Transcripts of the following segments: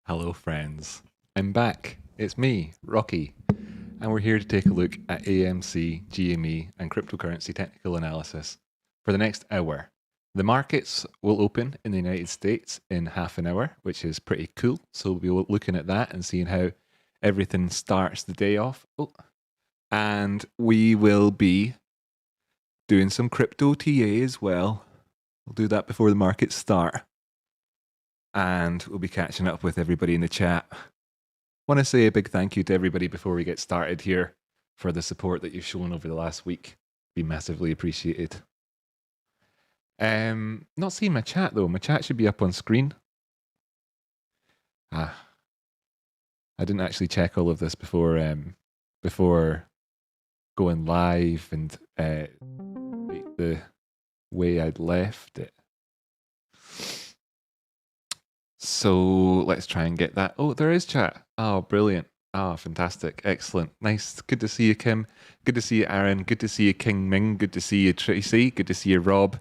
Hello, friends. I'm back. It's me, Rocky, and we're here to take a look at AMC, Gme, and cryptocurrency technical analysis for the next hour. The markets will open in the United States in half an hour, which is pretty cool. So we'll be looking at that and seeing how everything starts the day off. And we will be doing some crypto TA as well. We'll do that before the markets start. And we'll be catching up with everybody in the chat. Want to say a big thank you to everybody before we get started here for the support that you've shown over the last week. Be massively appreciated. Not seeing my chat though. My chat should be up on screen. I didn't actually check all of this before going live and the way I'd left it. So let's try and get that. Oh, there is chat. Oh, brilliant. Oh, fantastic. Excellent. Nice. Good to see you, Kim. Good to see you, Aaron. Good to see you, King Ming. Good to see you, Tracy. Good to see you, Rob.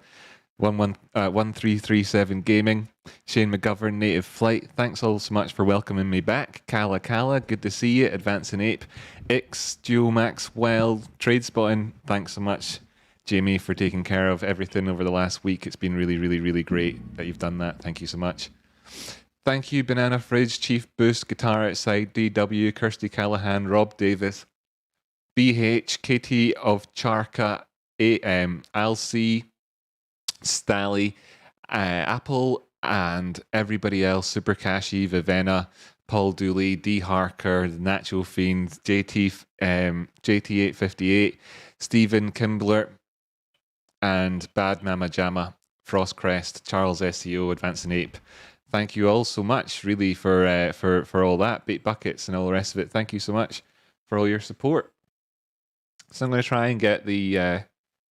1337 Gaming. Shane McGovern, Native Flight. Thanks all so much for welcoming me back. Kala Kala, good to see you. Advancing Ape. Ix, Duo Maxwell, Trade Spotting. Thanks so much, Jamie, for taking care of everything over the last week. It's been really, really, really great that you've done that. Thank you so much. Thank you, Banana Fridge, Chief Boost, Guitar Outside, DW, Kirsty Callahan, Rob Davis, BH, KT of Charka, AM, Alc, Stally, Apple, and everybody else, Super Cashy, Vivenna, Paul Dooley, D. Harker, The Natural Fiend, JT858, Stephen Kimbler, and Bad Mama Jama, Frostcrest, Charles SEO, Advancing Ape. Thank you all so much, really, for all that, Bait Buckets and all the rest of it. Thank you so much for all your support. So I'm going to try and get the, I'm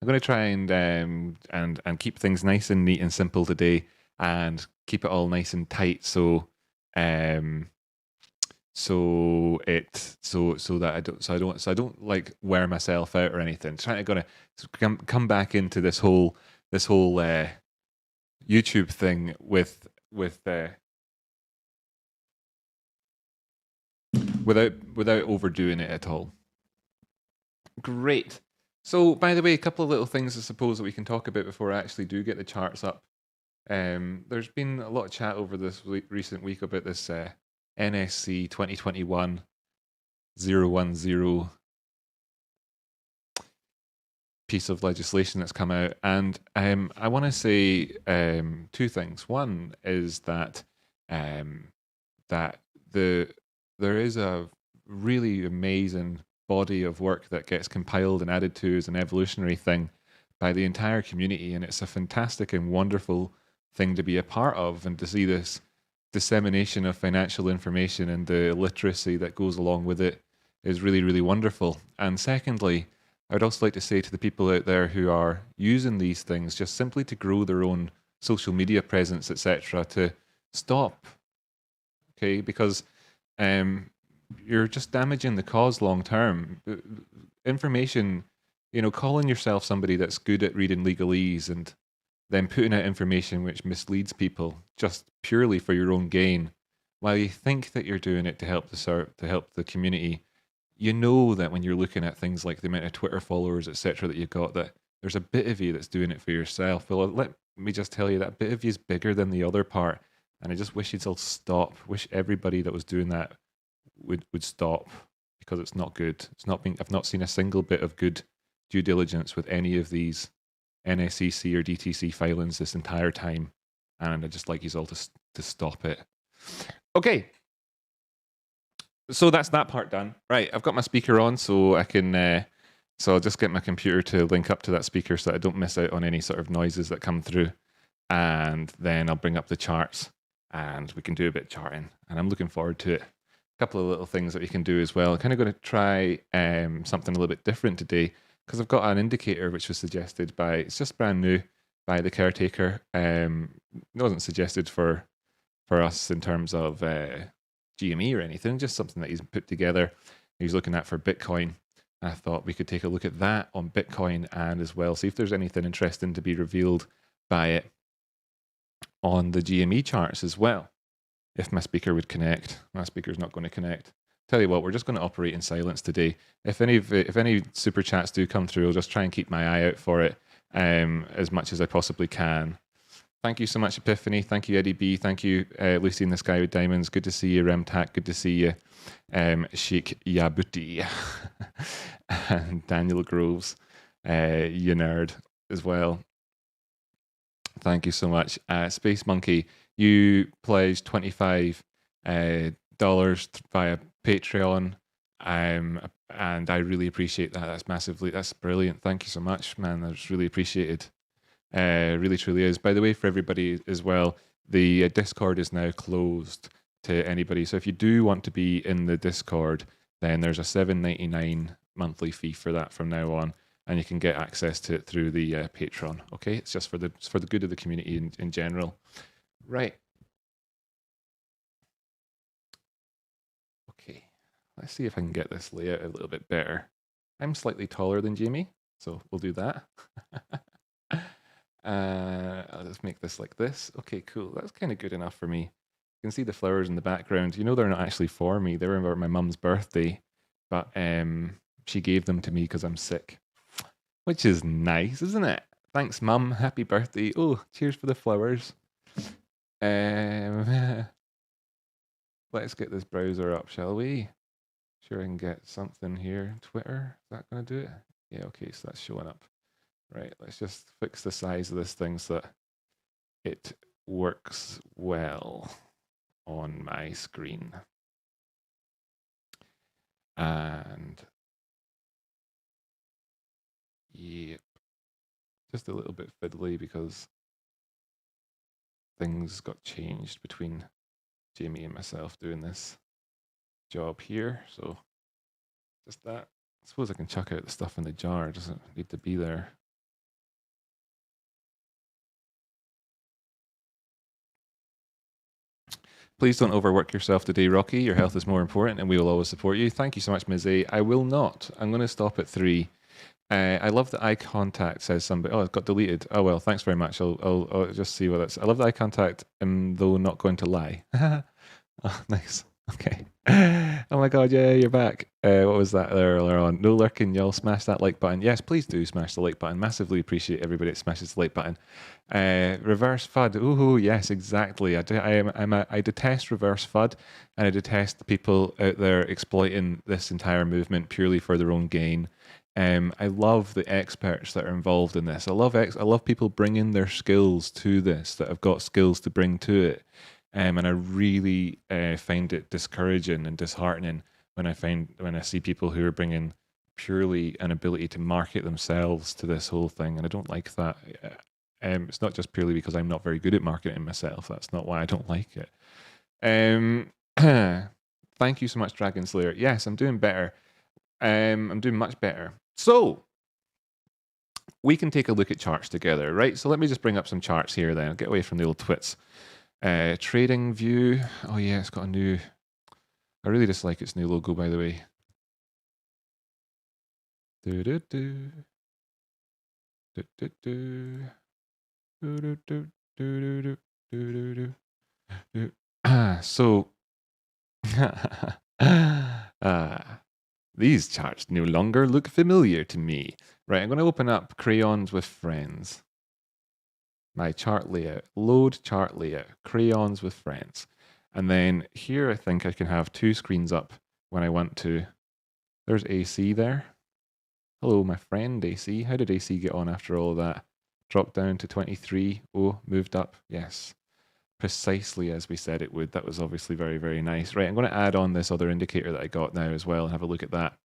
going to try and keep things nice and neat and simple today, and keep it all nice and tight. So that I don't like wear myself out or anything. Trying to come back into this whole YouTube thing without overdoing it at all. Great. So, by the way, a couple of little things I suppose that we can talk about before I actually do get the charts up. There's been a lot of chat over this recent week about this NSC 2021 010 piece of legislation that's come out, and I want to say two things. One is that there is a really amazing body of work that gets compiled and added to as an evolutionary thing by the entire community, and it's a fantastic and wonderful thing to be a part of, and to see this dissemination of financial information and the literacy that goes along with it is really, really wonderful. And secondly, I would also like to say to the people out there who are using these things just simply to grow their own social media presence, etc., to stop, okay? Because you're just damaging the cause long term. Information, calling yourself somebody that's good at reading legalese and then putting out information which misleads people just purely for your own gain, while you think that you're doing it to help the community, you know that when you're looking at things like the amount of Twitter followers, etc., that you've got, that there's a bit of you that's doing it for yourself. Well, let me just tell you, that bit of you is bigger than the other part, and I just wish you'd all stop. Wish everybody that was doing that would stop, because it's not good. I've not seen a single bit of good due diligence with any of these NSEC or DTC filings this entire time, and I'd just like you all to stop it. Okay. So that's that part done. Right, I've got my speaker on, so I can. So I'll just get my computer to link up to that speaker so that I don't miss out on any sort of noises that come through, and then I'll bring up the charts, and we can do a bit of charting. And I'm looking forward to it. A couple of little things that we can do as well. I'm kind of going to try something a little bit different today, because I've got an indicator which was suggested by. It's just brand new by the caretaker. It wasn't suggested for us in terms of GME or anything, just something that he's put together. He's looking at for Bitcoin. I thought we could take a look at that on Bitcoin, and as well see if there's anything interesting to be revealed by it on the GME charts as well. if my speaker would connect. My speaker's not going to connect. Tell you what, we're just going to operate in silence today. If any super chats do come through, I'll just try and keep my eye out for it as much as I possibly can. Thank you so much, Epiphany. Thank you, Eddie B. Thank you, Lucy in the Sky with Diamonds. Good to see you, Remtac. Good to see you, Sheikh Yabuti and Daniel Groves, you nerd as well. Thank you so much. Space Monkey, you pledged $25 via Patreon, and I really appreciate that. That's brilliant. Thank you so much, man. That's really appreciated. Really truly is. By the way, for everybody as well, the Discord is now closed to anybody. So if you do want to be in the Discord, then there's a $7.99 monthly fee for that from now on, and you can get access to it through the Patreon. Okay, it's just for the good of the community in general. Right. Okay, let's see if I can get this layout a little bit better. I'm slightly taller than Jamie, so we'll do that. I'll just make this like this. Okay, cool. That's kind of good enough for me. You can see the flowers in the background. You know, they're not actually for me. They were about my mum's birthday, but she gave them to me because I'm sick, which is nice, isn't it? Thanks, Mum. Happy birthday. Oh, cheers for the flowers. Let's get this browser up, shall we? Sure, I can get something here. Twitter, is that going to do it? Yeah, okay, so that's showing up. Right, let's just fix the size of this thing so that it works well on my screen. And yep, just a little bit fiddly because things got changed between Jamie and myself doing this job here. So just that. I suppose I can chuck out the stuff in the jar. It doesn't need to be there. Please don't overwork yourself today, Rocky. Your health is more important and we will always support you. Thank you so much, Ms. A. I will not. I'm going to stop at 3. I love the eye contact, says somebody. Oh, it got deleted. Oh, well, thanks very much. I'll just see what that's. I love the eye contact, though not going to lie. Oh, nice. Okay. Oh my God, yeah, you're back. What was that earlier on? No lurking, y'all. Smash that like button. Yes, please do smash the like button. Massively appreciate everybody that smashes the like button. Reverse FUD. Ooh, yes, exactly. I detest reverse FUD, and I detest people out there exploiting this entire movement purely for their own gain. I love the experts that are involved in this. I love people bringing their skills to this, that have got skills to bring to it. And I really find it discouraging and disheartening when I see people who are bringing purely an ability to market themselves to this whole thing, and I don't like that. It's not just purely because I'm not very good at marketing myself. That's not why I don't like it. Thank you so much, Dragon Slayer. Yes, I'm doing better. I'm doing much better. So we can take a look at charts together, right? So let me just bring up some charts here then. I'll get away from the old twits. Trading view. Oh yeah, it's got a new. I really dislike its new logo, by the way. Do do do. Do do do. Do do do do do do do do. So. These charts no longer look familiar to me. Right, I'm going to open up Crayons with Friends. My chart layout, load chart layout, Crayons with Friends. And then here I think I can have 2 screens up when I want to. There's AC there. Hello, my friend AC. How did AC get on after all of that? Dropped down to 23. Oh, moved up. Yes. Precisely as we said it would. That was obviously very, very nice. Right, I'm going to add on this other indicator that I got now as well and have a look at that.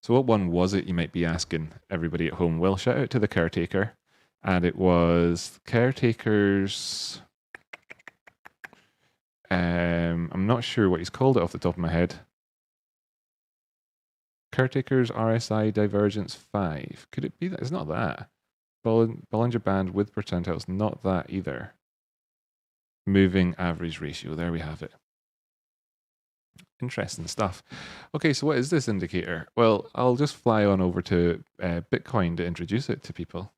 So what one was it, you might be asking, everybody at home? Well, shout out to the caretaker. And it was Caretaker's... I'm not sure what he's called it off the top of my head. Caretaker's RSI Divergence 5. Could it be that? It's not that. Bollinger Band with percentiles. Not that either. Moving average ratio. There we have it. Interesting stuff. Okay, so what is this indicator? Well, I'll just fly on over to Bitcoin to introduce it to people.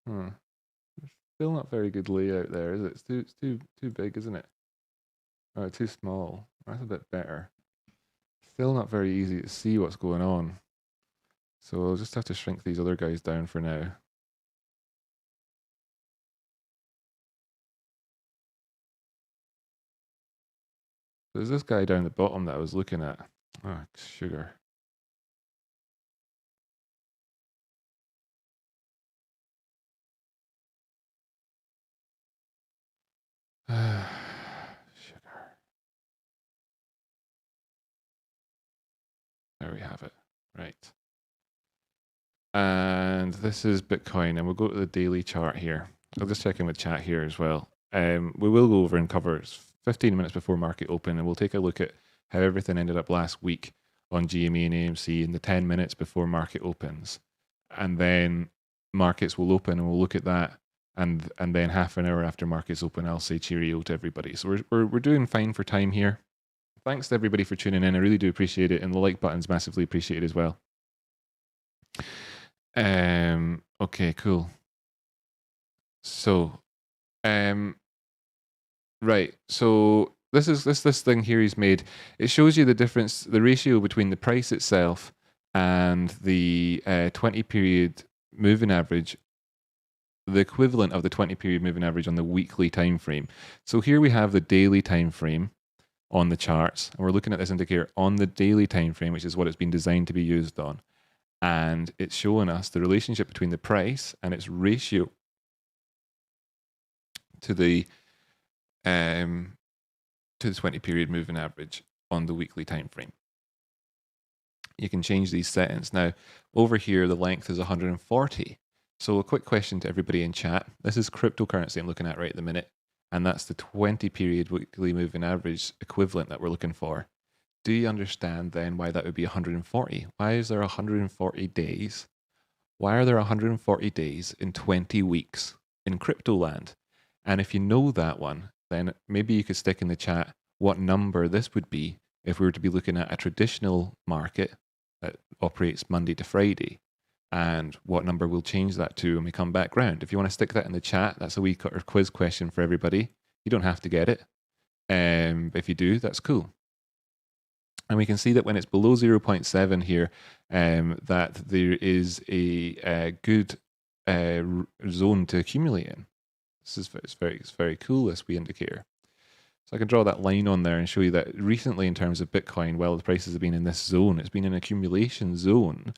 Huh. Still not very good layout there, is it? It's too big, isn't it? Oh, too small. That's a bit better. Still not very easy to see what's going on. So we'll just have to shrink these other guys down for now. There's this guy down the bottom that I was looking at. Oh, sugar. Sugar. There we have it. Right. And this is Bitcoin, and we'll go to the daily chart here. I'll just check in with chat here as well. We will go over and cover 15 minutes before market open, and we'll take a look at how everything ended up last week on Gme and AMC in the 10 minutes before market opens. And then markets will open, and we'll look at that. And then half an hour after markets open, I'll say cheerio to everybody. So we're doing fine for time here. Thanks to everybody for tuning in. I really do appreciate it, and the like button's massively appreciated as well. Okay, cool. So, right. So this is this thing here he's made. It shows you the difference, the ratio between the price itself and the 20 period moving average, the equivalent of the 20 period moving average on the weekly time frame. So here we have the daily time frame on the charts, and we're looking at this indicator on the daily time frame, which is what it's been designed to be used on. And it's showing us the relationship between the price and its ratio to the 20 period moving average on the weekly time frame. You can change these settings. Now, over here, the length is 140. So a quick question to everybody in chat. This is cryptocurrency I'm looking at right at the minute, and that's the 20 period weekly moving average equivalent that we're looking for. Do you understand then why that would be 140? Why is there 140 days? Why are there 140 days in 20 weeks in crypto land? And if you know that one, then maybe you could stick in the chat what number this would be if we were to be looking at a traditional market that operates Monday to Friday, and what number we'll change that to when we come back round. If you want to stick that in the chat, that's a wee quiz question for everybody. You don't have to get it. If you do, that's cool. And we can see that when it's below 0.7 here, that there is a good zone to accumulate in. It's very cool, this wee indicator. So I can draw that line on there and show you that recently in terms of Bitcoin, while the prices have been in this zone, it's been an accumulation zone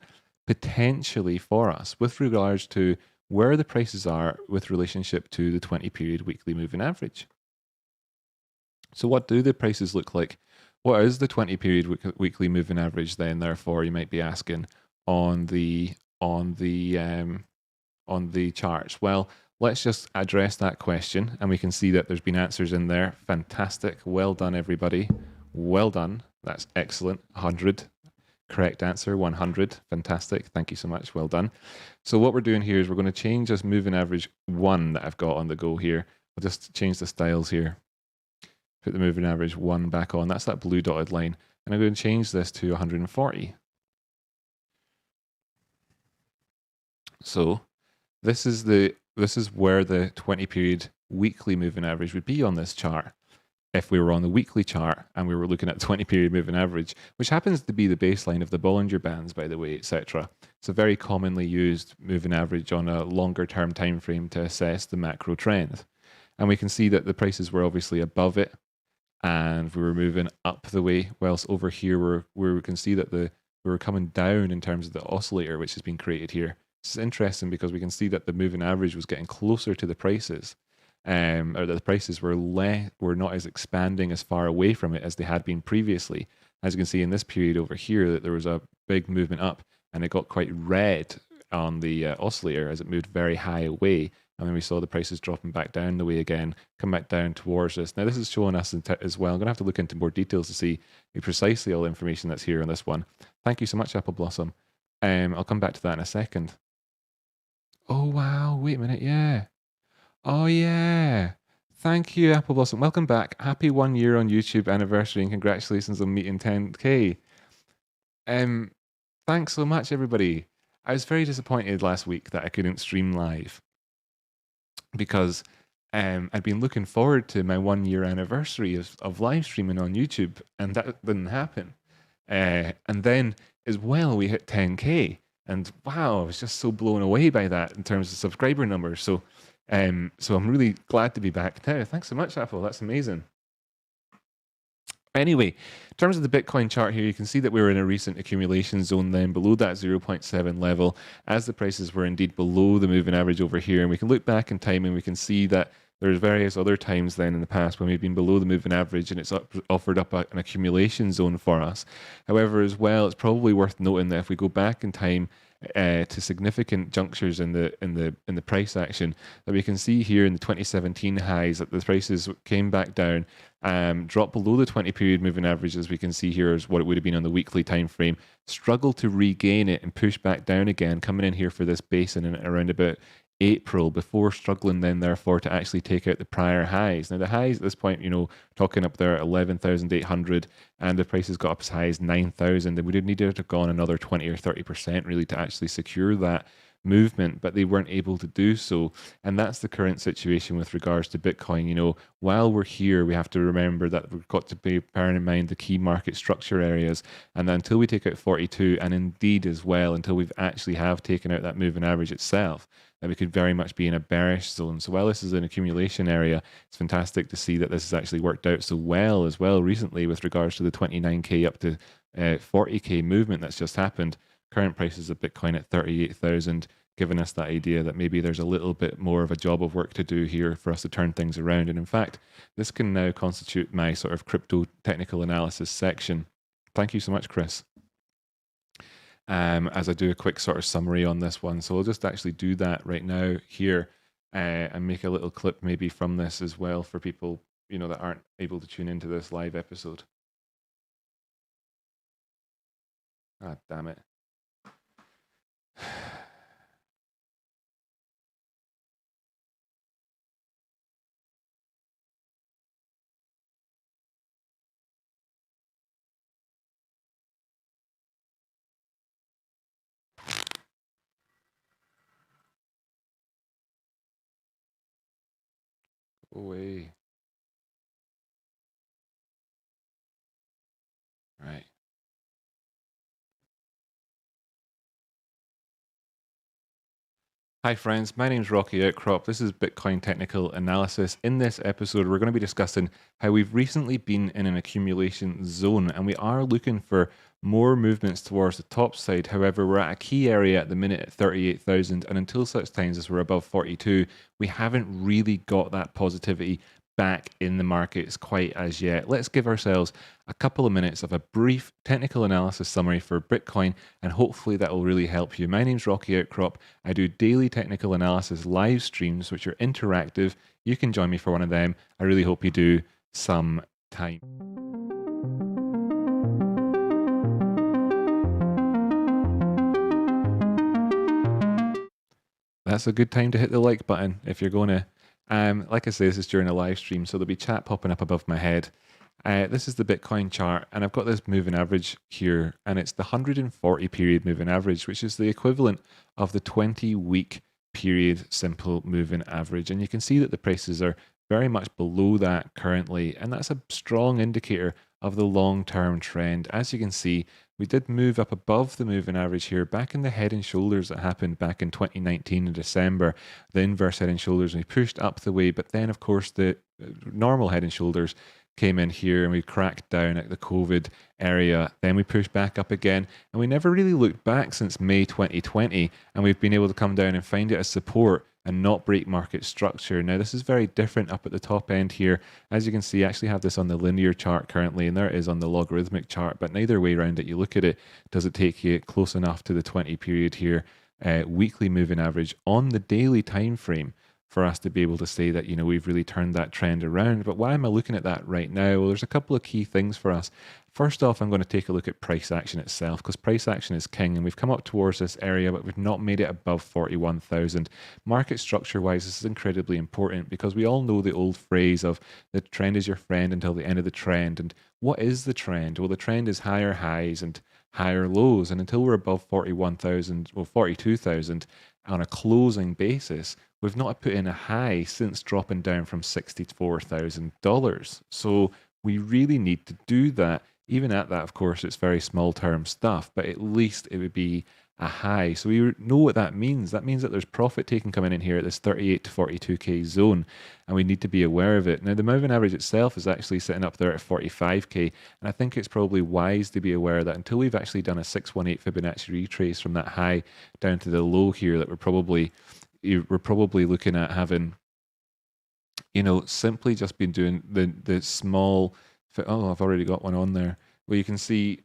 potentially for us with regards to where the prices are with relationship to the 20 period weekly moving average. So what do the prices look like? What is the 20 period weekly moving average then, therefore, you might be asking on the charts? Well, let's just address that question, and we can see that there's been answers in there. Fantastic. Well done, everybody. Well done. That's excellent. 100. Correct answer, 100. Fantastic. Thank you so much. Well done. So what we're doing here is we're going to change this moving average 1 that I've got on the go here. I'll just change the styles here. Put the moving average 1 back on. That's that blue dotted line. And I'm going to change this to 140. So this is where the 20 period weekly moving average would be on this chart. If we were on the weekly chart and we were looking at 20 period moving average, which happens to be the baseline of the Bollinger Bands, by the way, etc. It's a very commonly used moving average on a longer term time frame to assess the macro trend. And we can see that the prices were obviously above it, and we were moving up the way, whilst over here we can see that we were coming down in terms of the oscillator which has been created here. This is interesting because we can see that the moving average was getting closer to the prices, or that the prices were not as expanding as far away from it as they had been previously. As you can see in this period over here, that there was a big movement up, and it got quite red on the oscillator as it moved very high away. And then we saw the prices dropping back down the way again, come back down towards us. Now, this is showing us as well. I'm going to have to look into more details to see precisely all the information that's here on this one. Thank you so much, Apple Blossom. I'll come back to that in a second. Oh, wow. Wait a minute. Yeah. Oh, yeah. Thank you, Apple Blossom. Welcome back. Happy 1 year on YouTube anniversary, and congratulations on meeting 10K. Thanks so much, everybody. I was very disappointed last week that I couldn't stream live. because I'd been looking forward to my 1 year anniversary of live streaming on YouTube, and that didn't happen. And then as well, we hit 10K, and wow, I was just so blown away by that in terms of subscriber numbers. So I'm really glad to be back now. Thanks so much, Apple. That's amazing. Anyway, in terms of the Bitcoin chart here, you can see that we were in a recent accumulation zone then below that 0.7 level as the prices were indeed below the moving average over here. And we can look back in time and we can see that there's various other times then in the past when we've been below the moving average and it's offered up an accumulation zone for us. However, as well, it's probably worth noting that if we go back in time to significant junctures in the price action, that we can see here in the 2017 highs that the prices came back down, dropped below the 20 period moving average, as we can see here is what it would have been on the weekly time frame, struggled to regain it and push back down again, coming in here for this base in around about April, before struggling then therefore to actually take out the prior highs. Now the highs at this point, talking up there at 11,800, and the prices got up as high as 9,000, and we did need to have gone another 20 or 30% really to actually secure that movement, but they weren't able to do so. And that's the current situation with regards to Bitcoin. While we're here, we have to remember that we've got to be bearing in mind the key market structure areas, and until we take out 42, and indeed as well until we've actually have taken out that moving average itself, that we could very much be in a bearish zone. So while this is an accumulation area, it's fantastic to see that this has actually worked out so well as well recently with regards to the 29K up to 40K movement that's just happened. Current prices of Bitcoin at 38,000, giving us that idea that maybe there's a little bit more of a job of work to do here for us to turn things around. And in fact, this can now constitute my sort of crypto technical analysis section. Thank you so much, Chris. As I do a quick sort of summary on this one. So I'll just actually do that right now here and make a little clip maybe from this as well for people, that aren't able to tune into this live episode. Ah, damn it. Go away. Right. Hi friends, my name is Rocky Outcrop. This is Bitcoin Technical Analysis. In this episode, we're going to be discussing how we've recently been in an accumulation zone and we are looking for more movements towards the top side. However, we're at a key area at the minute at 38,000, and until such times as we're above 42, we haven't really got that positivity back in the markets quite as yet. Let's give ourselves a couple of minutes of a brief technical analysis summary for Bitcoin, and hopefully that will really help you. My name's Rocky Outcrop. I do daily technical analysis live streams, which are interactive. You can join me for one of them. I really hope you do some time. That's a good time to hit the like button if you're going to. Like I say, this is during a live stream, so there'll be chat popping up above my head. This is the Bitcoin chart, and I've got this moving average here, and it's the 140 period moving average, which is the equivalent of the 20-week period simple moving average. And you can see that the prices are very much below that currently, and that's a strong indicator of the long-term trend. As you can see, we did move up above the moving average here back in the head and shoulders that happened back in 2019 in December, the inverse head and shoulders, and we pushed up the way. But then, of course, the normal head and shoulders came in here and we cracked down at the COVID area. Then we pushed back up again, and we never really looked back since May 2020, and we've been able to come down and find it as support and not break market structure. Now, this is very different up at the top end here. As you can see, I actually have this on the linear chart currently, and there it is on the logarithmic chart, but neither way around it you look at it, does it take you close enough to the 20 period here, weekly moving average on the daily time frame for us to be able to say that, we've really turned that trend around. But why am I looking at that right now? Well, there's a couple of key things for us. First off, I'm going to take a look at price action itself, because price action is king, and we've come up towards this area, but we've not made it above 41,000. Market structure-wise, this is incredibly important, because we all know the old phrase of the trend is your friend until the end of the trend. And what is the trend? Well, the trend is higher highs and higher lows, and until we're above 41,000, well, 42,000 on a closing basis, we've not put in a high since dropping down from $64,000. So we really need to do that. Even at that, of course, it's very small term stuff, but at least it would be a high. So we know what that means. That means that there's profit taking coming in here at this 38 to 42K zone, and we need to be aware of it. Now, the moving average itself is actually sitting up there at 45K, and I think it's probably wise to be aware that until we've actually done a 618 Fibonacci retrace from that high down to the low here, that we're probably looking at having, simply just been doing the small. Oh, I've already got one on there. Well, you can see,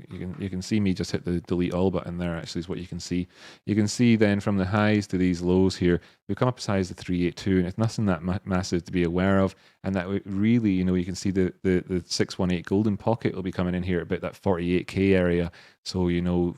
you can see me just hit the delete all button there. Actually, is what you can see. You can see then from the highs to these lows here, we've come up as high as the 382, and it's nothing that massive to be aware of. And that really, you can see the 618 golden pocket will be coming in here at about that 48K area. So,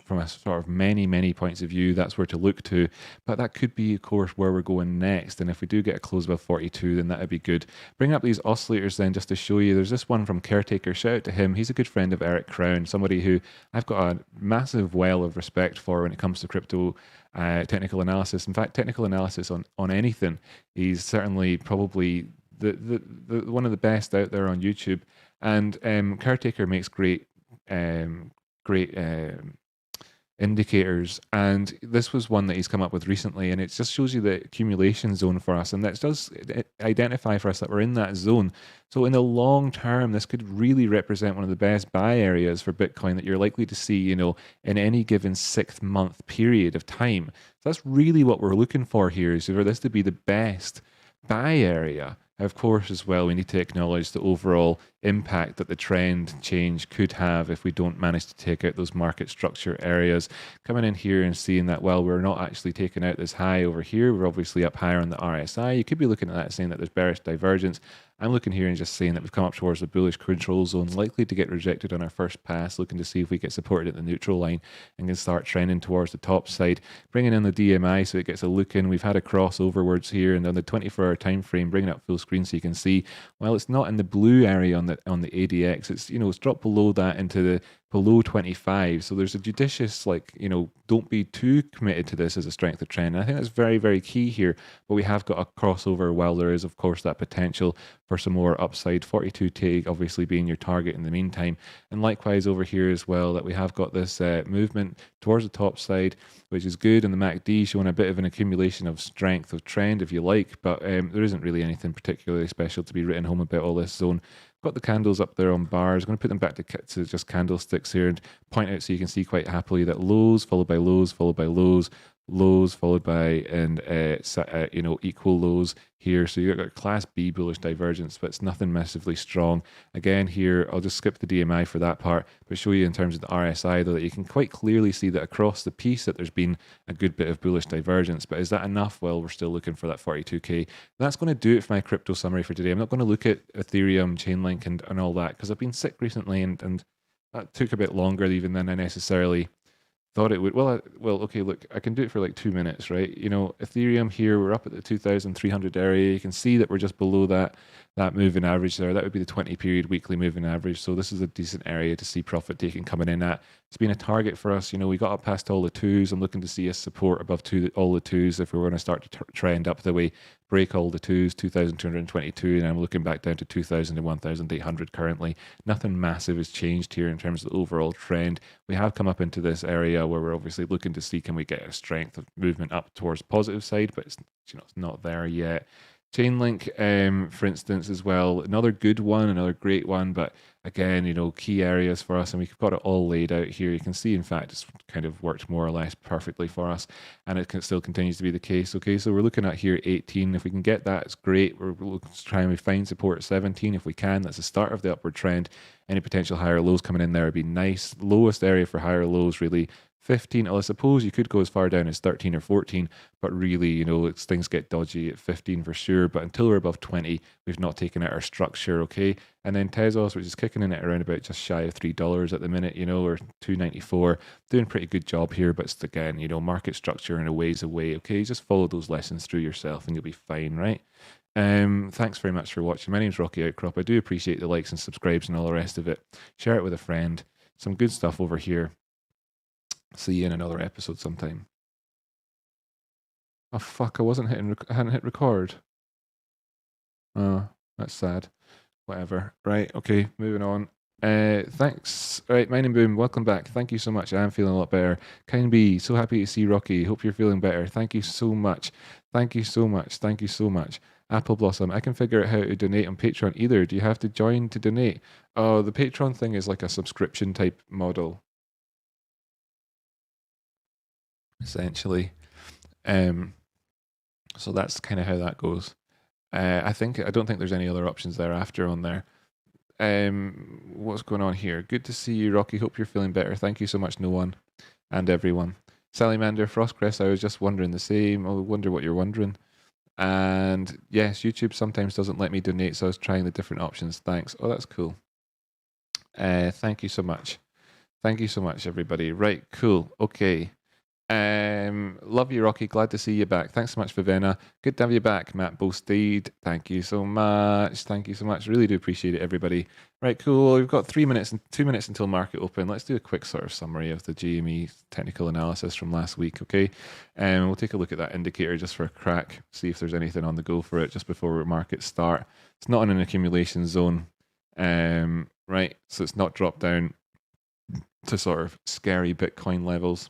from a sort of many points of view, that's where to look to. But that could be, of course, where we're going next. And if we do get a close above 42, then that would be good. Bring up these oscillators then just to show you. There's this one from Caretaker. Shout out to him. He's a good friend of Eric Crown, somebody who I've got a massive well of respect for when it comes to crypto technical analysis. In fact, technical analysis on anything. He's certainly probably the one of the best out there on YouTube. And Caretaker makes great indicators, and this was one that he's come up with recently, and it just shows you the accumulation zone for us, and that does identify for us that we're in that zone. So in the long term, this could really represent one of the best buy areas for Bitcoin that you're likely to see, in any given 6-month period of time. So that's really what we're looking for here, is for this to be the best buy area. Of course, as well, we need to acknowledge the overall impact that the trend change could have if we don't manage to take out those market structure areas. Coming in here and seeing that, well, we're not actually taking out this high over here. We're obviously up higher on the RSI. You could be looking at that saying that there's bearish divergence. I'm looking here and just saying that we've come up towards the bullish control zone, likely to get rejected on our first pass, looking to see if we get supported at the neutral line and can start trending towards the top side. Bringing in the DMI so it gets a look in. We've had a crossoverwards here, and on the 24-hour time frame, bringing up full screen so you can see, well, it's not in the blue area on the ADX. It's, it's dropped below that into the below 25. So there's a judicious, don't be too committed to this as a strength of trend. And I think that's very, very key here. But we have got a crossover while there is, of course, that potential for some more upside. 42 take obviously being your target in the meantime. And likewise over here as well, that we have got this movement towards the top side, which is good. And the MACD showing a bit of an accumulation of strength of trend, if you like. But there isn't really anything particularly special to be written home about all this zone. Got the candles up there on bars. I'm going to put them back to just candlesticks here and point out so you can see quite happily that lows followed by lows followed by lows, lows followed by equal lows here. So you've got class B bullish divergence, but it's nothing massively strong. Again here, I'll just skip the DMI for that part, but show you in terms of the RSI though that you can quite clearly see that across the piece that there's been a good bit of bullish divergence. But is that enough? Well, we're still looking for that 42K. That's going to do it for my crypto summary for today. I'm not going to look at Ethereum, Chainlink and all that because I've been sick recently and that took a bit longer even than I necessarily thought it would. Well, okay, look, I can do it for like 2 minutes, right? Ethereum here, we're up at the 2,300 area. You can see that we're just below that moving average there. That would be the 20-period weekly moving average. So this is a decent area to see profit taking coming in at. It's been a target for us. We got up past all the twos. I'm looking to see a support above all the twos if we're going to start to trend up the way, break all the twos, 2,222, and I'm looking back down to 2,000 and 1,800 currently. Nothing massive has changed here in terms of the overall trend. We have come up into this area where we're obviously looking to see can we get a strength of movement up towards the positive side, but it's not there yet. Chainlink, for instance, as well, another good one, another great one, but again, key areas for us, and we've got it all laid out here. You can see, in fact, it's kind of worked more or less perfectly for us, and it still continues to be the case. Okay, so we're looking at here 18. If we can get that, it's great. We're looking to try and find support at 17 if we can. That's the start of the upward trend. Any potential higher lows coming in there would be nice. Lowest area for higher lows, really, 15. I suppose you could go as far down as 13 or 14, but really, things get dodgy at 15 for sure. But until we're above 20, we've not taken out our structure, okay? And then Tezos, which is kicking in at around about just shy of $3 at the minute, or 2.94, doing a pretty good job here. But it's, again, market structure and a ways away, okay? Just follow those lessons through yourself and you'll be fine, right? Thanks very much for watching. My name's Rocky Outcrop. I do appreciate the likes and subscribes and all the rest of it. Share it with a friend. Some good stuff over here. See you in another episode sometime. Oh fuck! I wasn't hitting. I hadn't hit record. Oh, that's sad. Whatever. Right. Okay. Moving on. Thanks. All right, Mining Boom, welcome back. Thank you so much. I am feeling a lot better. Kind B, so happy to see Rocky. Hope you're feeling better. Thank you so much. Thank you so much. Thank you so much. Apple Blossom, I can figure out how to donate on Patreon either. Do you have to join to donate? Oh, the Patreon thing is like a subscription type model, essentially. Um, so that's kind of how that goes. I don't think there's any other options thereafter on there. What's going on here? Good to see you, Rocky. Hope you're feeling better. Thank you so much, no one and everyone. Sallymander, Frostcrest, I was just wondering the same. I wonder what you're wondering. And yes, YouTube sometimes doesn't let me donate, so I was trying the different options. Thanks. Oh, that's cool. Thank you so much. Thank you so much, everybody. Right, cool. Okay. Love you, Rocky. Glad to see you back. Thanks so much, Vivenna. Good to have you back, Matt Bolsteed. Thank you so much. Thank you so much. Really do appreciate it, everybody. Right, cool. We've got 3 minutes and 2 minutes until market open. Let's do a quick sort of summary of the GME technical analysis from last week, okay? We'll take a look at that indicator just for a crack, see if there's anything on the go for it just before markets start. It's not in an accumulation zone, right? So it's not dropped down to sort of scary Bitcoin levels.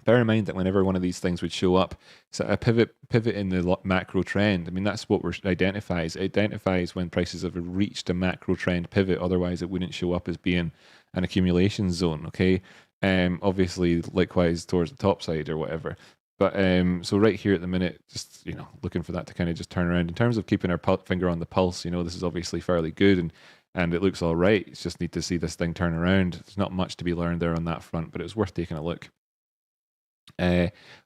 Bear in mind that whenever one of these things would show up, it's a pivot in the macro trend. I mean, that's what it identifies. It identifies when prices have reached a macro trend pivot. Otherwise, it wouldn't show up as being an accumulation zone. Okay, obviously, likewise towards the top side or whatever. But so right here at the minute, just looking for that to kind of just turn around. In terms of keeping our finger on the pulse, this is obviously fairly good and it looks all right. It's just need to see this thing turn around. There's not much to be learned there on that front, but it's worth taking a look.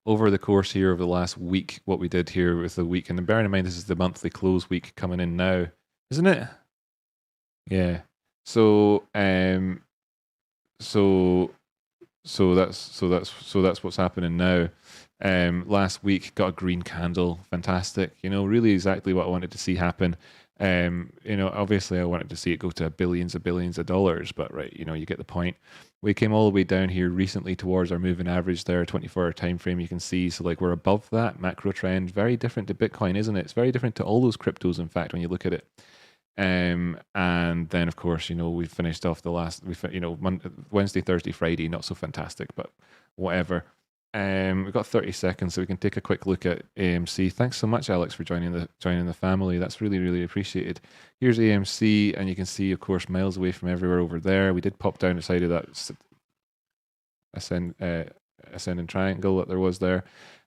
Over the course here of the last week, what we did here with the week, and bearing in mind this is the monthly close week coming in now, isn't it? Yeah. So that's what's happening now. Last week got a green candle, fantastic. Really exactly what I wanted to see happen. Obviously I wanted to see it go to billions of dollars, but right, you get the point. We came all the way down here recently towards our moving average there, 24-hour time frame. You can see, so like we're above that macro trend. Very different to Bitcoin, isn't it? It's very different to all those cryptos, in fact, when you look at it. And then of course, we finished off the last, Wednesday, Thursday, Friday, not so fantastic, but whatever. We've got 30 seconds, so we can take a quick look at AMC. Thanks so much, Alex, for joining the family. That's really, really appreciated. Here's AMC, and you can see, of course, miles away from everywhere over there. We did pop down outside of that ascending triangle that there was there.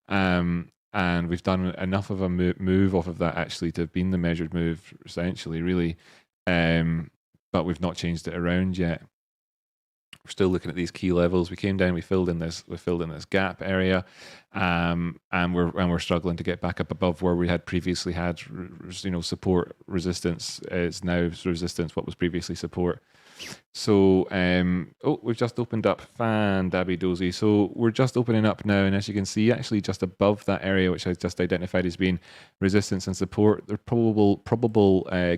And we've done enough of a move off of that actually to have been the measured move, essentially, really. But we've not changed it around yet. We're still looking at these key levels. We came down, we filled in this gap area, and we're struggling to get back up above where we had previously had, support, resistance. It's now resistance, what was previously support. So, we've just opened up, fan dabby dozy. So we're just opening up now, and as you can see, actually just above that area, which I just identified as being resistance and support, there's probable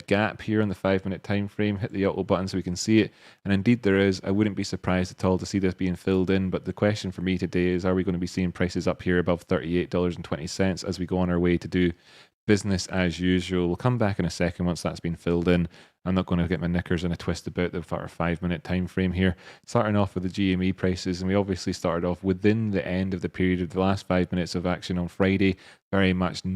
gap here on the 5-minute time frame. Hit the auto button so we can see it, and indeed there is. I wouldn't be surprised at all to see this being filled in. But the question for me today is, are we going to be seeing prices up here above $38.20 as we go on our way to do business as usual? We'll come back in a second once that's been filled in. I'm not going to get my knickers in a twist about the 5-minute time frame here. Starting off with the Gme prices, and we obviously started off within the end of the period of the last 5 minutes of action on Friday. Very much a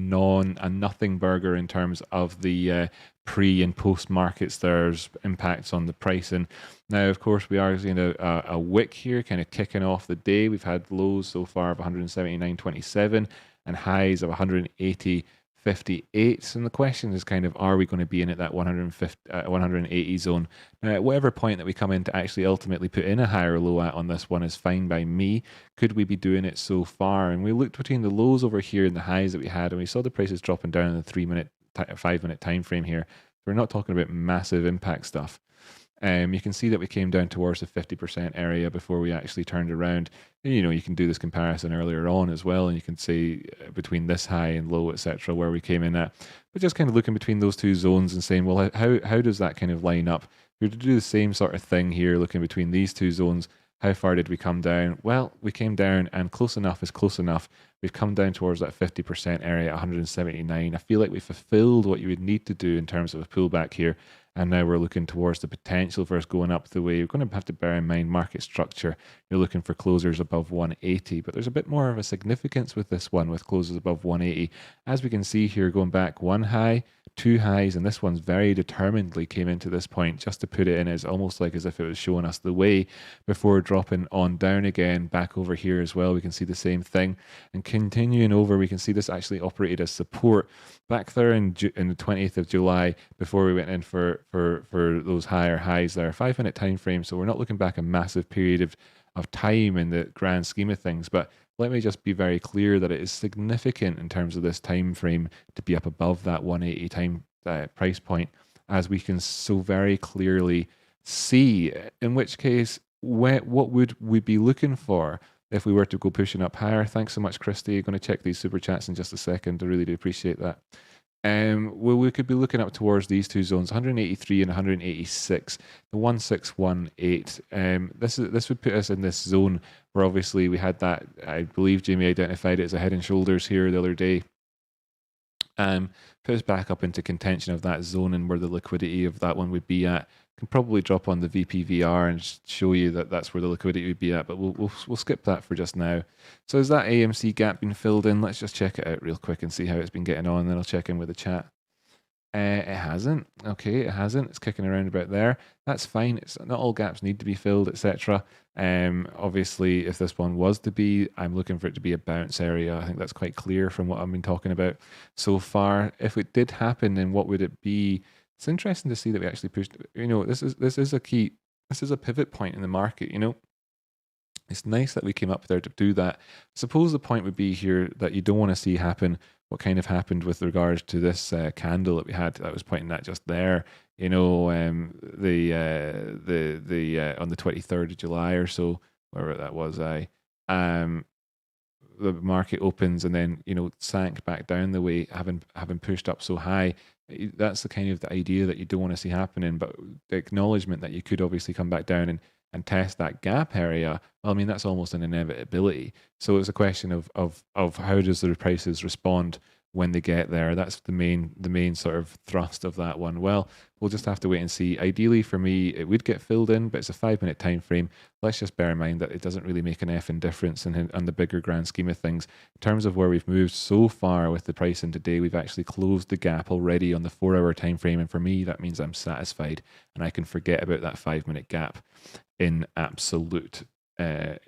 nothing burger in terms of the pre and post markets. There's impacts on the pricing. Now, of course, we are seeing a wick here, kind of kicking off the day. We've had lows so far of 179.27 and highs of 180. 58. And the question is kind of, are we going to be in at that 180 zone? Now, at whatever point that we come in to actually ultimately put in a higher low at on this one is fine by me. Could we be doing it so far? And we looked between the lows over here and the highs that we had, and we saw the prices dropping down in the 5-minute time frame here. We're not talking about massive impact stuff. You can see that we came down towards the 50% area before we actually turned around. You can do this comparison earlier on as well, and you can see between this high and low, etc., where we came in at. But just kind of looking between those two zones and saying, well, how does that kind of line up? If we were to do the same sort of thing here, looking between these two zones, How far did we come down? Well, we came down, and close enough is close enough. We've come down towards that 50% area at 179. I feel like we fulfilled what you would need to do in terms of a pullback here. And now we're looking towards the potential for us going up the way. You're going to have to bear in mind market structure. You're looking for closers above 180, but there's a bit more of a significance with this one with closes above 180. As we can see here, going back one high, two highs, and this one's very determinedly came into this point just to put it in. It's almost like as if it was showing us the way before dropping on down again. Back over here as well, we can see the same thing. And continuing over, we can see this actually operated as support back there in the 20th of July before we went in for those higher highs there. 5-minute time frame, so we're not looking back a massive period of time in the grand scheme of things, but let me just be very clear that it is significant in terms of this time frame to be up above that 180 time price point, as we can so very clearly see. In which case, what would we be looking for if we were to go pushing up higher? Thanks so much, Christy. Going to check these super chats in just a second. I really do appreciate that. Well, we could be looking up towards these two zones, 183 and 186, the 1618. This would put us in this zone where obviously we had that, I believe Jamie identified it as a head and shoulders here the other day. Put us back up into contention of that zone and where the liquidity of that one would be at. Can probably drop on the VPVR and show you that that's where the liquidity would be at, but we'll skip that for just now. So has that AMC gap been filled in? Let's just check it out real quick and see how it's been getting on, and then I'll check in with the chat. It hasn't. Okay, it hasn't. It's kicking around about there. That's fine. It's not all gaps need to be filled, etc. Obviously, if this one was to be, I'm looking for it to be a bounce area. I think that's quite clear from what I've been talking about so far. If it did happen, then what would it be? It's interesting to see that we actually pushed. This is a key. This is a pivot point in the market. It's nice that we came up there to do that. Suppose the point would be here that you don't want to see happen what kind of happened with regards to this candle that we had that was pointing at just there. On the 23rd of July or so, wherever that was, the market opens and then sank back down the way, having pushed up so high. That's the kind of the idea that you don't want to see happening, but the acknowledgement that you could obviously come back down and test that gap area, well, I mean, that's almost an inevitability. So it's a question of how does the prices respond when they get there. That's the main sort of thrust of that one. Well, we'll just have to wait and see. Ideally for me, it would get filled in, but it's a 5-minute time frame. Let's just bear in mind that it doesn't really make an effing difference in the bigger grand scheme of things. In terms of where we've moved so far with the pricing today, we've actually closed the gap already on the 4-hour time frame, and for me, that means I'm satisfied and I can forget about that 5-minute gap in absolute in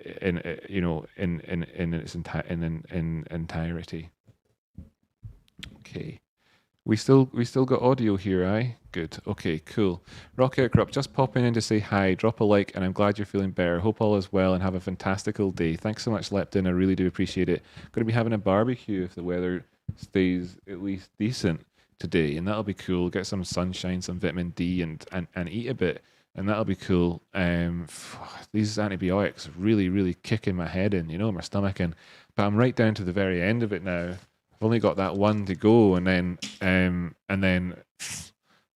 its entirety. Okay, we still got audio here, aye? Good. Okay, cool. Rock Outcrop, just popping in to say hi. Drop a like, and I'm glad you're feeling better. Hope all is well, and have a fantastical day. Thanks so much, Leptin. I really do appreciate it. Going to be having a barbecue if the weather stays at least decent today, and that'll be cool. Get some sunshine, some vitamin D, and eat a bit, and that'll be cool. These antibiotics really, really kicking my head in, my stomach in. But I'm right down to the very end of it now. I've only got that one to go, and then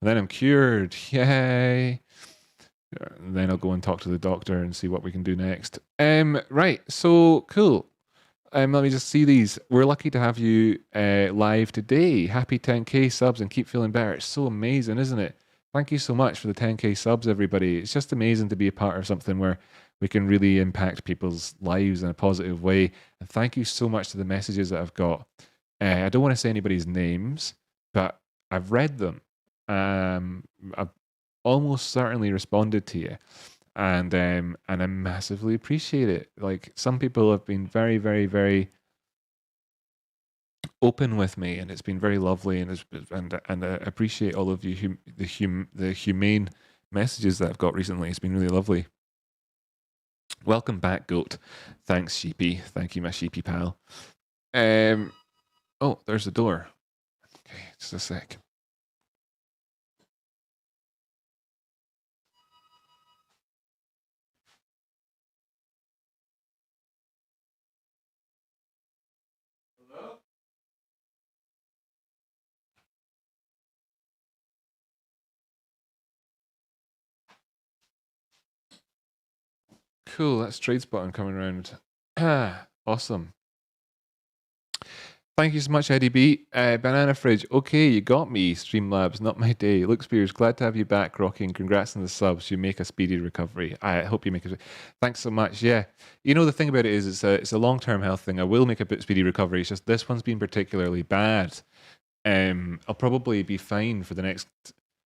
I'm cured. Yay! And then I'll go and talk to the doctor and see what we can do next. Right. So cool. Let me just see these. We're lucky to have you live today. Happy 10K subs and keep feeling better. It's so amazing, isn't it? Thank you so much for the 10K subs, everybody. It's just amazing to be a part of something where we can really impact people's lives in a positive way. And thank you so much to the messages that I've got. I don't want to say anybody's names, but I've read them. I've almost certainly responded to you, and I massively appreciate it. Like, some people have been very, very, very open with me, and it's been very lovely, and I appreciate all of you the humane messages that I've got recently. It's been really lovely. Welcome back, Goat. Thanks, Sheepy. Thank you, my Sheepy pal. Oh, there's the door. Okay, just a sec. Hello? Cool. That's trade spotting coming around. Awesome. Thank you so much, Eddie B. Banana Fridge. Okay, you got me. Streamlabs, not my day. Luke Spears, glad to have you back, Rocky, and congrats on the subs. You make a speedy recovery. I hope you make it. Thanks so much. Yeah, you know the thing about it is it's a long-term health thing. I will make a bit speedy recovery. It's just this one's been particularly bad. I'll probably be fine for the next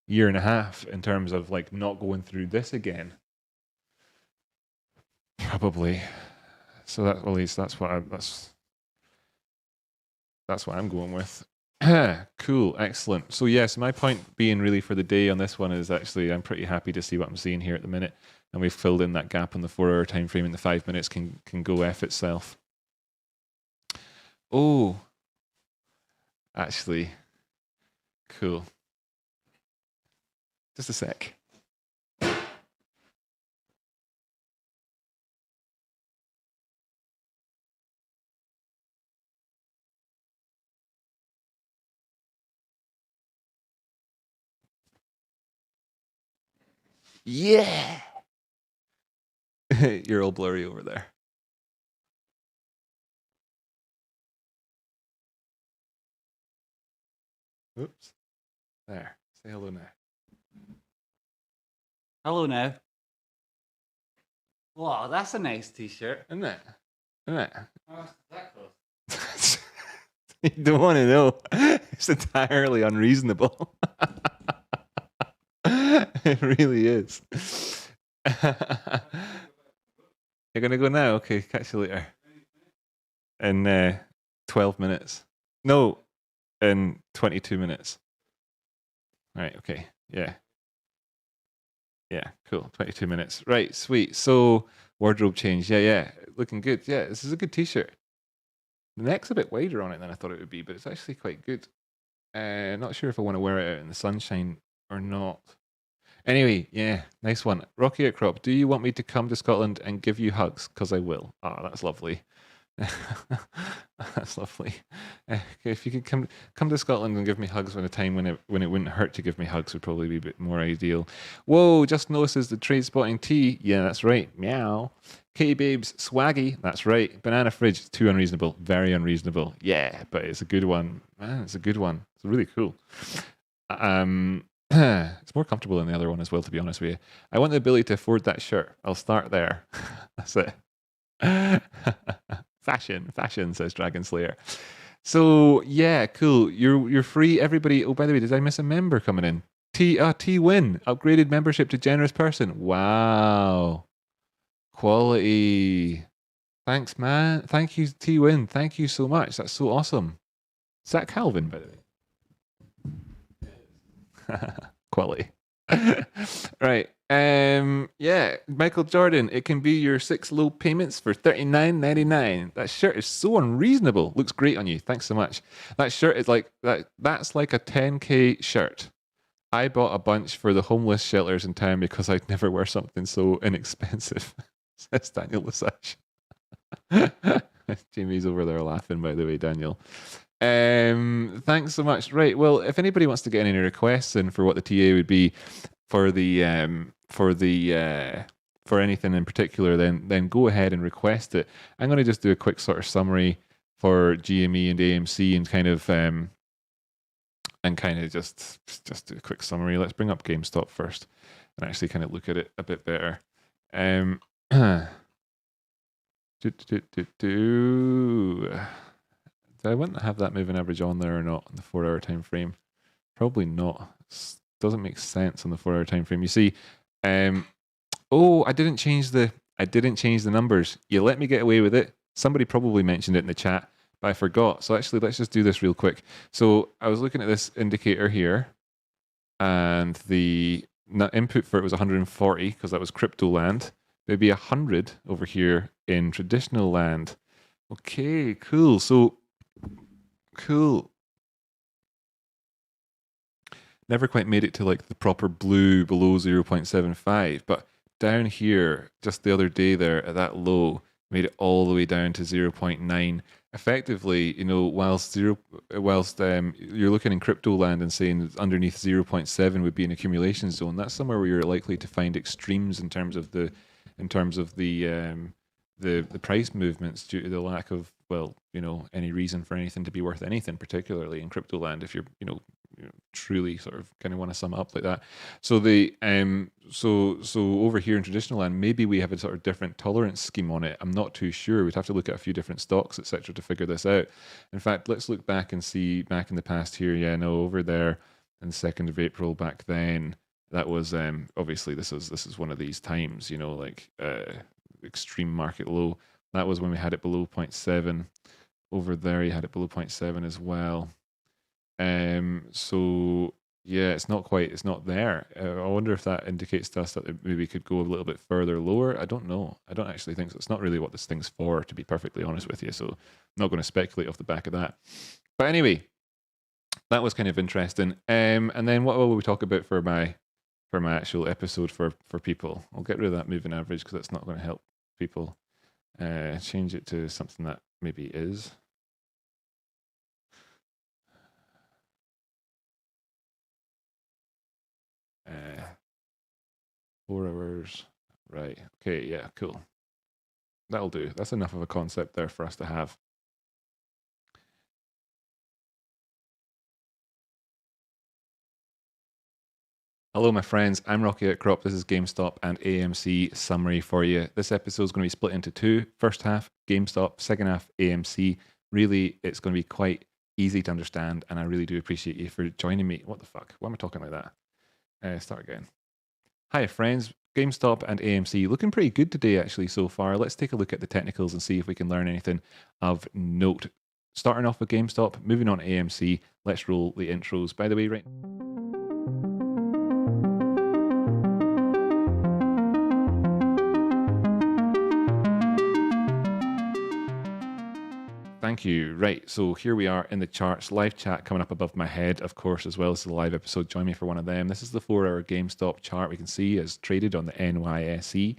year and a half in terms of like not going through this again. Probably. So that at least that's what I'm going with. Cool, excellent. So yes, my point being really for the day on this one is actually I'm pretty happy to see what I'm seeing here at the minute, and we've filled in that gap on the 4 hour time frame, and the 5 minutes can go F itself. Oh, actually, cool. Just a sec. Yeah. You're all blurry over there. Oops. There. Say hello now. Hello now. Wow, that's a nice t-shirt. Isn't it? Isn't it? Oh, that close. You don't want to know. It's entirely unreasonable. It really is. You're going to go now? Okay, catch you later. In 12 minutes. No, in 22 minutes. Right, okay. Yeah. Yeah, cool. 22 minutes. Right, sweet. So, wardrobe change. Yeah. Looking good. Yeah, this is a good t-shirt. The neck's a bit wider on it than I thought it would be, but it's actually quite good. Not sure if I want to wear it out in the sunshine or not. Anyway, yeah, nice one. Rocky Outcrop, do you want me to come to Scotland and give you hugs? Because I will. Oh, that's lovely. That's lovely. If you could come to Scotland and give me hugs when a time when it wouldn't hurt to give me hugs would probably be a bit more ideal. Whoa, just notices the trade spotting tea. Yeah, that's right. Meow. Katie Babes, swaggy. That's right. Banana Fridge, too unreasonable. Very unreasonable. Yeah, but it's a good one. Man, it's a good one. It's really cool. It's more comfortable than the other one as well, to be honest with you. I want the ability to afford that shirt. I'll start there. That's it. Fashion, says Dragon Slayer. So yeah, cool. You're free, everybody. Oh, by the way, did I miss a member coming in? T Win upgraded membership to generous person. Wow, quality. Thanks, man. Thank you, T Win. Thank you so much. That's so awesome. Is that Calvin, by the way? Quality. Right. Yeah, Michael Jordan, it can be your 6 low payments for $39.99. That shirt is so unreasonable. Looks great on you. Thanks so much. That shirt is like that's like a 10K shirt. I bought a bunch for the homeless shelters in town because I'd never wear something so inexpensive. Says Daniel Lesage. Jamie's over there laughing, by the way, Daniel. Thanks so much. Right. Well, if anybody wants to get any requests in for what the TA would be for anything in particular, then go ahead and request it. I'm going to just do a quick sort of summary for GME and AMC and kind of just do a quick summary. Let's bring up Gamestop first and actually kind of look at it a bit better. Did I want to have that moving average on there or not on the 4 hour time frame? Probably not. Doesn't make sense on the 4 hour time frame. You see, oh, I didn't change the numbers. You let me get away with it. Somebody probably mentioned it in the chat, but I forgot. So actually, let's just do this real quick. So I was looking at this indicator here, and the input for it was 140 because that was crypto land. There'd be 100 over here in traditional land. Okay, cool. So cool. Never quite made it to like the proper blue below 0.75, but down here, just the other day there at that low, made it all the way down to 0.9. Effectively, you know, whilst you're looking in crypto land and saying underneath 0.7 would be an accumulation zone, that's somewhere where you're likely to find extremes in terms of the in terms of the price movements due to the lack of, well, any reason for anything to be worth anything, particularly in crypto land, if you're truly sort of kind of want to sum it up like that. So so over here in traditional land, maybe we have a sort of different tolerance scheme on it. I'm not too sure. We'd have to look at a few different stocks, etc., to figure this out. In fact, let's look back and see back in the past here. Yeah, no, over there in the 2nd of April back then, that was obviously this is one of these times, like extreme market low. That was when we had it below 0.7. Over there, you had it below 0.7 as well. So yeah, it's not there. I wonder if that indicates to us that it maybe could go a little bit further lower. I don't know. I don't actually think so. It's not really what this thing's for, to be perfectly honest with you. So I'm not going to speculate off the back of that. But anyway, that was kind of interesting. And then what will we talk about for my actual episode for people? I'll get rid of that moving average because that's not going to help people. Change it to something that maybe is. 4 hours. Right. Okay. Yeah. Cool. That'll do. That's enough of a concept there for us to have. Hello, my friends. I'm Rocky Outcrop. This is Gamestop and AMC summary for you. This episode is going to be split into two. First half, Gamestop. Second half, AMC. Really, it's going to be quite easy to understand, and I really do appreciate you for joining me. What the fuck? Why am I talking like that? Start again. Hi, friends. GameStop and AMC looking pretty good today, actually, so far. Let's take a look at the technicals and see if we can learn anything of note. Starting off with GameStop, moving on to AMC. Let's roll the intros. By the way, right. Thank you. Right, so here we are in the charts. Live chat coming up above my head, of course, as well as the live episode. Join me for one of them. This is the 4-hour GameStop chart we can see is traded on the NYSE.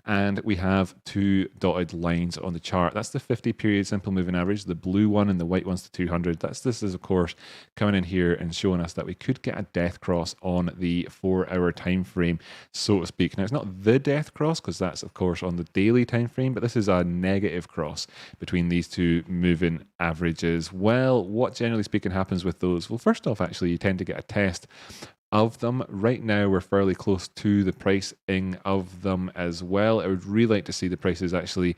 And we have two dotted lines on the chart. That's the 50-period simple moving average. The blue one and the white one's the 200. This is, of course, coming in here and showing us that we could get a death cross on the 4-hour time frame, so to speak. Now, it's not the death cross because that's, of course, on the daily time frame, but this is a negative cross between these two moving averages. Well, what generally speaking happens with those? Well, first off, actually, you tend to get a test of them. Right now, we're fairly close to the pricing of them as well. I would really like to see the prices actually,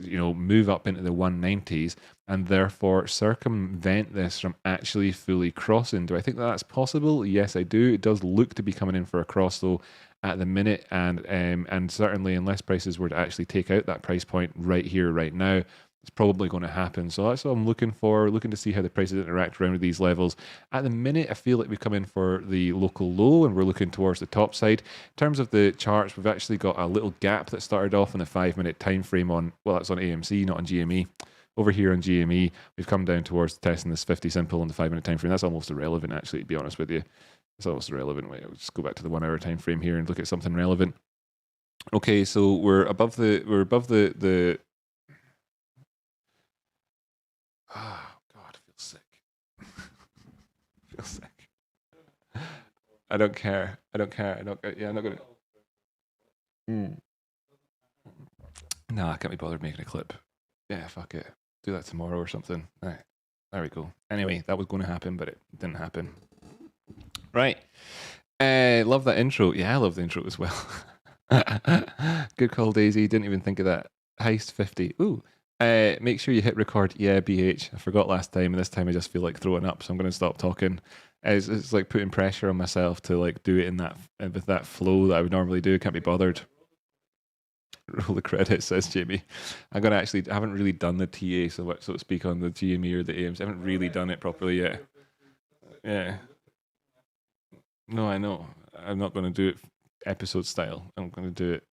move up into the 190s and therefore circumvent this from actually fully crossing. Do I think that that's possible? Yes, I do. It does look to be coming in for a cross though at the minute, and certainly unless prices were to actually take out that price point right here, right now, it's probably going to happen. So that's what I'm looking for, looking to see how the prices interact around these levels. At the minute, I feel like we've come in for the local low and we're looking towards the top side. In terms of the charts, we've actually got a little gap that started off in the 5-minute time frame on, well, that's on AMC, not on GME. Over here on GME, we've come down towards testing this 50 simple on the 5-minute time frame. That's almost irrelevant, actually, to be honest with you. It's almost irrelevant. Wait, I'll just go back to the 1-hour time frame here and look at something relevant. Okay, so we're above the oh, God, I feel sick. I feel sick. I don't care. Yeah, I'm not going to. No, I can't be bothered making a clip. Yeah, fuck it. Do that tomorrow or something. All right. There we go. Anyway, that was going to happen, but it didn't happen. Right. Love that intro. Yeah, I love the intro as well. Good call, Daisy. Didn't even think of that. Heist 50. Ooh. Make sure you hit record. Yeah, BH. I forgot last time, and this time I just feel like throwing up, so I'm going to stop talking. It's like putting pressure on myself to like do it in that with that flow that I would normally do. Can't be bothered. Roll the credits, says Jamie. I'm gonna I haven't really done the TA, so to speak, on the GME or the AMs. I haven't really done it properly yet. Yeah. No, I know. I'm not going to do it episode style. I'm going to do it.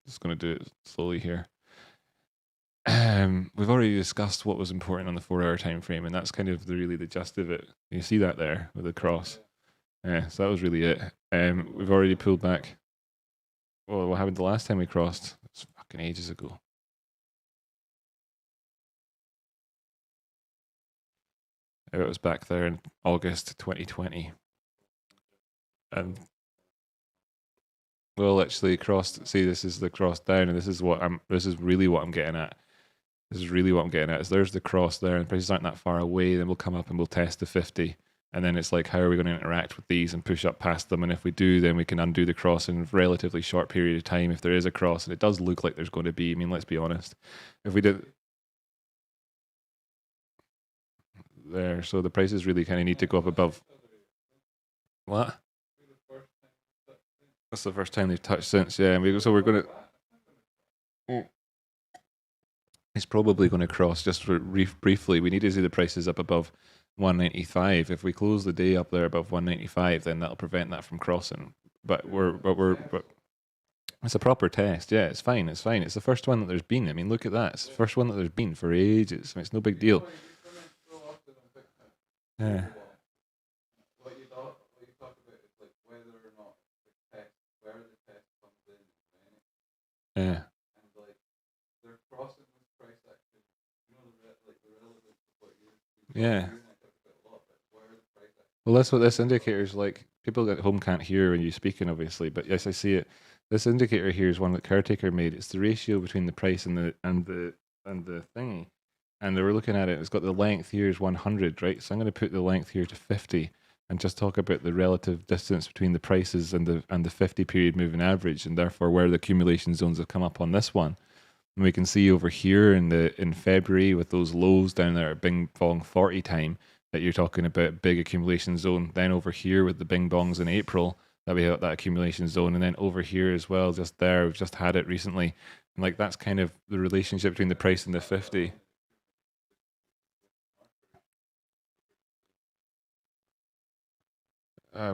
Just going to do it slowly here. We've already discussed what was important on the 4-hour time frame, and that's kind of really the gist of it. You see that there with the cross. Yeah, so that was really it. We've already pulled back. Well, what happened the last time we crossed? It's fucking ages ago. It was back there in August 2020. And Well, actually, crossed. See, this is the cross down, and this is what I'm. This is really what I'm getting at. This is really what I'm getting at. So there's the cross there, and prices aren't that far away. Then we'll come up and we'll test the 50, and then it's like, how are we going to interact with these and push up past them? And if we do, then we can undo the cross in a relatively short period of time if there is a cross, and it does look like there's going to be. I mean, let's be honest. If we did there, so the prices really kind of need to go up above. What? That's the first time they've touched since, yeah. So we're going to. It's probably going to cross just for briefly. We need to see the prices up above 195. If we close the day up there above 195, then that'll prevent that from crossing. But it's a proper test. Yeah, it's fine. It's fine. It's the first one that there's been. I mean, look at that. It's the first one that there's been for ages. I mean, it's no big deal. Yeah. What you talk about is like whether or not the test, where the test comes in, Yeah. and like they're crossing this price action. You know, the relevance of what you're Yeah. doing. I talk about a lot, but where the price action. Well, that's what this indicator is like. People at home can't hear when you're speaking, obviously, but yes, I see it. This indicator here is one that Caretaker made. It's the ratio between the price and the thingy. And they were looking at it. It's got the length here is 100, right? So I'm going to put the length here to 50, and just talk about the relative distance between the prices and the 50 period moving average, and therefore where the accumulation zones have come up on this one. And we can see over here in February with those lows down there at Bing Bong 40 time that you're talking about big accumulation zone. Then over here with the Bing Bongs in April that we have that accumulation zone, and then over here as well, just there, we've just had it recently. And like that's kind of the relationship between the price and the 50.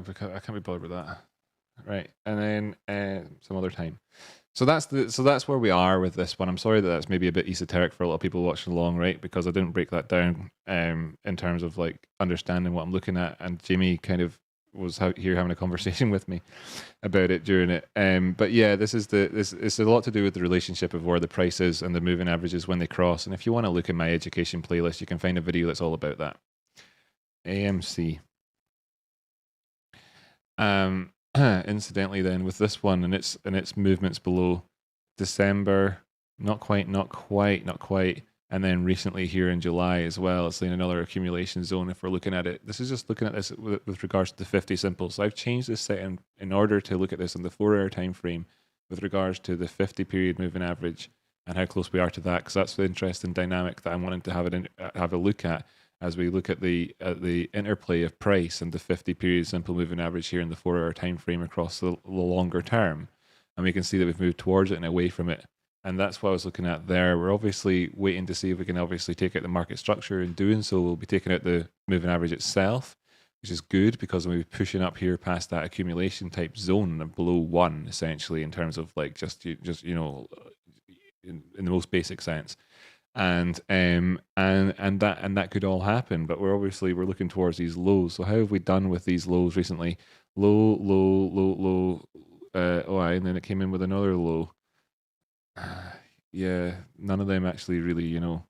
Because I can't be bothered with that. Right, and then some other time. So that's where we are with this one. I'm sorry that that's maybe a bit esoteric for a lot of people watching along, right? Because I didn't break that down in terms of like understanding what I'm looking at, and Jamie kind of was here having a conversation with me about it during it. But yeah, this it's a lot to do with the relationship of where the price is and the moving averages when they cross. And if you want to look at my education playlist, you can find a video that's all about that. AMC. Incidentally, then with this one and its movements below December, not quite, and then recently here in July as well, it's in another accumulation zone. If we're looking at it, this is just looking at this with regards to the 50 simple. So I've changed this setting in order to look at this in the 4-hour time frame with regards to the 50 period moving average and how close we are to that, because that's the interesting dynamic that I'm wanting to have a look at as we look at the interplay of price and the 50 period simple moving average here in the 4-hour time frame across the longer term. And we can see that we've moved towards it and away from it. And that's what I was looking at there. We're obviously waiting to see if we can obviously take out the market structure. In doing so, we'll be taking out the moving average itself, which is good because we'll be pushing up here past that accumulation type zone of below 1, essentially, in terms of like just you know, in the most basic sense. And that could all happen, but we're looking towards these lows. So how have we done with these lows recently? Low, and then it came in with another low. Yeah, none of them actually really, you know.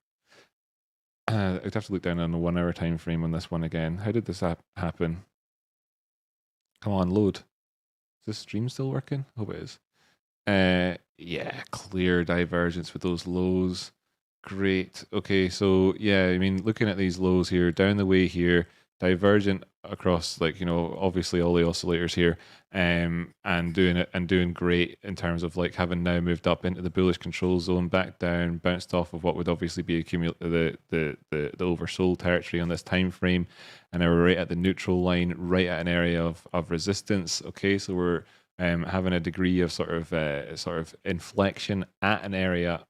I'd have to look down on the 1-hour time frame on this one again. How did this happen? Come on, load. Is this stream still working? Hope it is. Yeah, clear divergence with those lows. Great. Okay, so yeah, I mean, looking at these lows here, down the way here, divergent across, like, you know, obviously all the oscillators here, and doing great in terms of like having now moved up into the bullish control zone, back down, bounced off of what would obviously be the oversold territory on this time frame, and now we're right at the neutral line, right at an area of resistance. Okay, so we're having a degree of sort of inflection at an area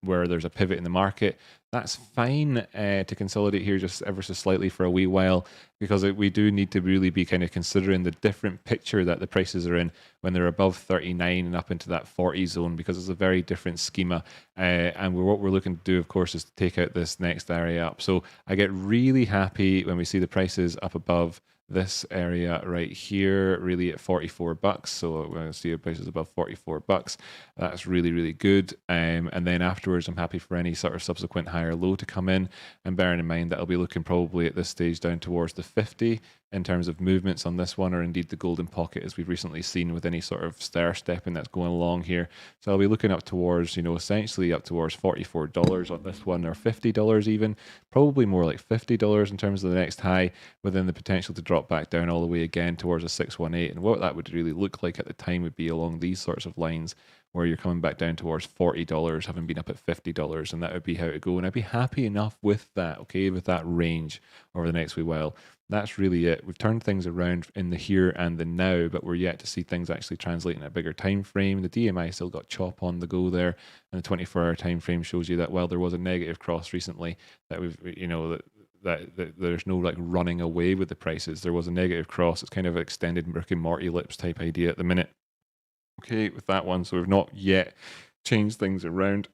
where there's a pivot in the market. That's fine to consolidate here just ever so slightly for a wee while, because we do need to really be kind of considering the different picture that the prices are in when they're above 39 and up into that 40 zone, because it's a very different schema. And what we're looking to do, of course, is to take out this next area up. So I get really happy when we see the prices up above this area right here, really at $44. So we're going to see the prices above $44. That's really, really good. And then afterwards, I'm happy for any sort of subsequent higher low to come in. And bearing in mind that I'll be looking probably at this stage down towards the 50 in terms of movements on this one, or indeed the golden pocket as we've recently seen with any sort of stair stepping that's going along here. So I'll be looking up towards, essentially up towards $44 on this one, or $50 even, probably more like $50 in terms of the next high, within the potential to drop back down all the way again towards a 618. And what that would really look like at the time would be along these sorts of lines, where you're coming back down towards $40, having been up at $50, and that would be how to go. And I'd be happy enough with that, okay, with that range over the next wee while. That's really it. We've turned things around in the here and the now, but we're yet to see things actually translate in a bigger time frame. The DMI still got chop on the go there, and the 24-hour time frame shows you that while there was a negative cross recently, that we've, that there's no like running away with the prices. There was a negative cross. It's kind of an extended Rick and Morty lips type idea at the minute. Okay, with that one, so we've not yet changed things around